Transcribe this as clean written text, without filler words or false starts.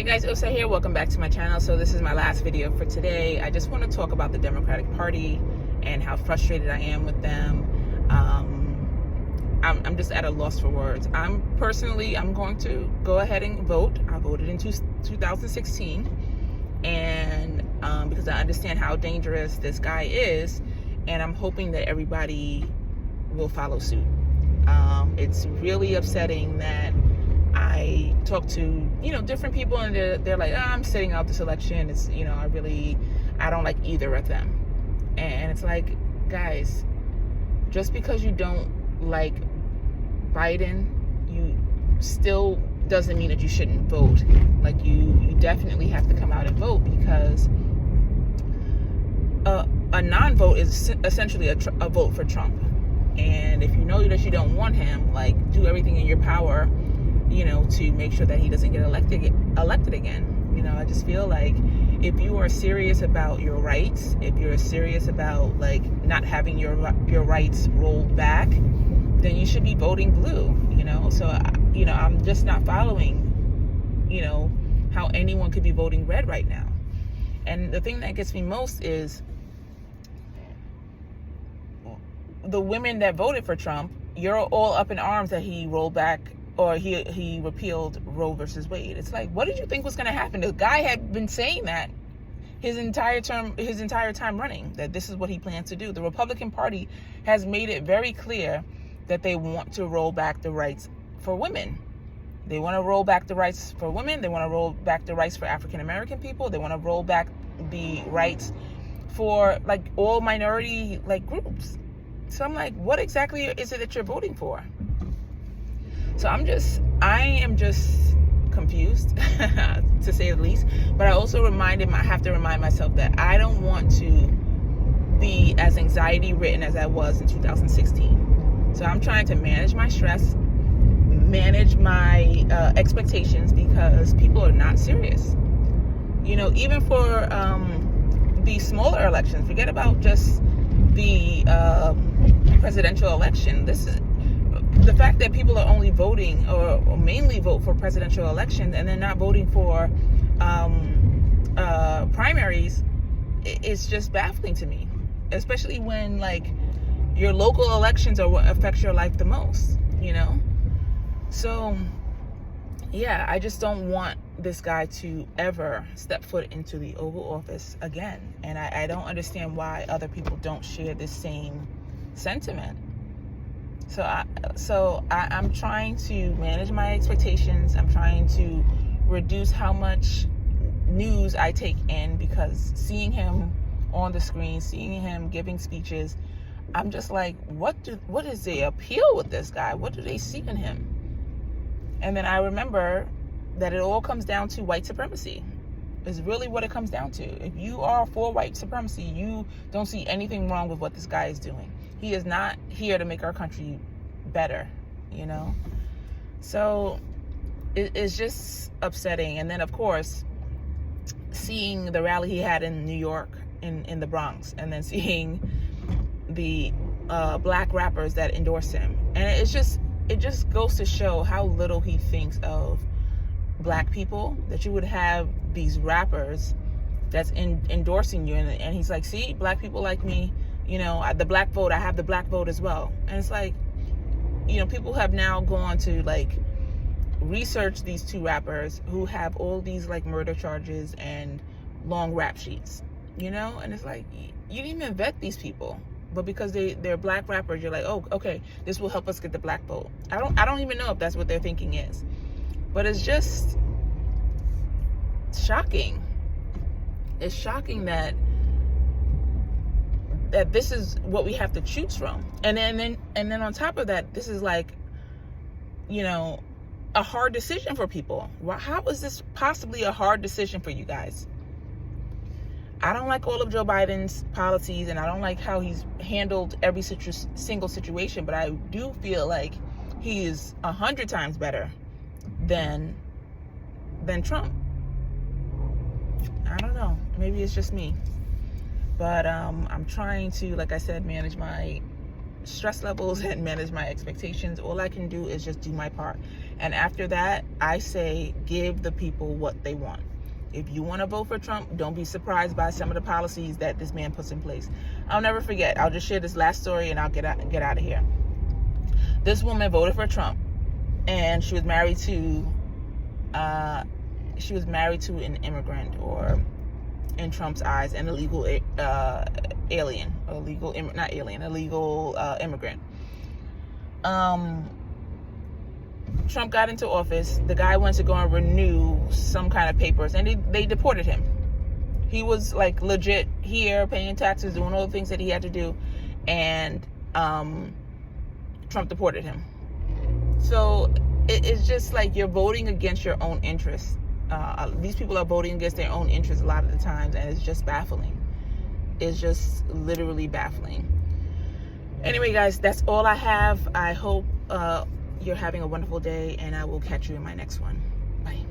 Hey guys, Osa here. Welcome back to my channel. So this is my last video for today. I just want to talk about the Democratic Party and how frustrated I am with them. I'm just at a loss for words. I'm going to go ahead and vote. I voted in 2016, and because I understand how dangerous this guy is, and I'm hoping that everybody will follow suit. It's really upsetting that I talk to, different people, and they're like, I'm sitting out this election. It's, I don't like either of them. And it's like, guys, just because you don't like Biden, you still doesn't mean that you shouldn't vote. Like, you definitely have to come out and vote, because a non-vote is essentially a vote for Trump. And if you know that you don't want him, like, do everything in your power, to make sure that he doesn't get elected again. I just feel like if you are serious about your rights, if you're serious about, like, not having your rights rolled back, then you should be voting blue. So I'm just not following how anyone could be voting red right now. And the thing that gets me most is the women that voted for Trump. You're all up in arms that he rolled back, or he repealed Roe versus Wade. It's like, what did you think was going to happen? The guy had been saying that his entire time running, that this is what he plans to do. The Republican Party has made it very clear that they want to roll back the rights for women. They want to roll back the rights for women. They want to roll back the rights for African American people. They want to roll back the rights for, like, all minority, like, groups. So I'm like, what exactly is it that you're voting for? So I am just confused, to say the least. But I also have to remind myself that I don't want to be as anxiety-ridden as I was in 2016. So I'm trying to manage my stress, manage my expectations, because people are not serious. Even for the smaller elections, forget about just the presidential election. This is the fact that people are only voting, or mainly vote for presidential elections, and then not voting for primaries. It's just baffling to me, especially when, like, your local elections are what affects your life the most. So yeah, I just don't want this guy to ever step foot into the Oval Office again. And I don't understand why other people don't share this same sentiment. So I'm trying to manage my expectations. I'm trying to reduce how much news I take in, because seeing him on the screen, seeing him giving speeches, I'm just like, what is the appeal with this guy? What do they see in him? And then I remember that it all comes down to white supremacy. Is really what it comes down to. If you are for white supremacy, you don't see anything wrong with what this guy is doing. He is not here to make our country better, So it's just upsetting. And then, of course, seeing the rally he had in New York, in the Bronx, and then seeing the black rappers that endorse him. And it just goes to show how little he thinks of black people, that you would have these rappers that's endorsing you, and he's like, see, black people like me, the black vote, I have the black vote as well. And it's like, people have now gone to, like, research these two rappers who have all these, like, murder charges and long rap sheets, and it's like, you didn't even vet these people, but because they're black rappers, you're like, oh, okay, this will help us get the black vote. I don't even know if that's what their thinking is, but it's just shocking. It's shocking that this is what we have to choose from. And then on top of that, this is like, a hard decision for people. How is this possibly a hard decision for you guys? I don't like all of Joe Biden's policies, and I don't like how he's handled every single situation, but I do feel like he is 100 times better than Trump. I don't know. Maybe it's just me. But I'm trying to, like I said, manage my stress levels and manage my expectations. All I can do is just do my part. And after that, I say give the people what they want. If you want to vote for Trump, don't be surprised by some of the policies that this man puts in place. I'll never forget. I'll just share this last story and I'll get out of here. This woman voted for Trump, and she was married to an immigrant, or in Trump's eyes, an illegal alien, illegal immigrant. Trump got into office. The guy went to go and renew some kind of papers, and they deported him. He was like legit here, paying taxes, doing all the things that he had to do, and Trump deported him. So it's just like you're voting against your own interests. These people are voting against their own interests a lot of the times, and it's just baffling. It's just literally baffling. Anyway, guys, that's all I have. I hope you're having a wonderful day, and I will catch you in my next one. Bye.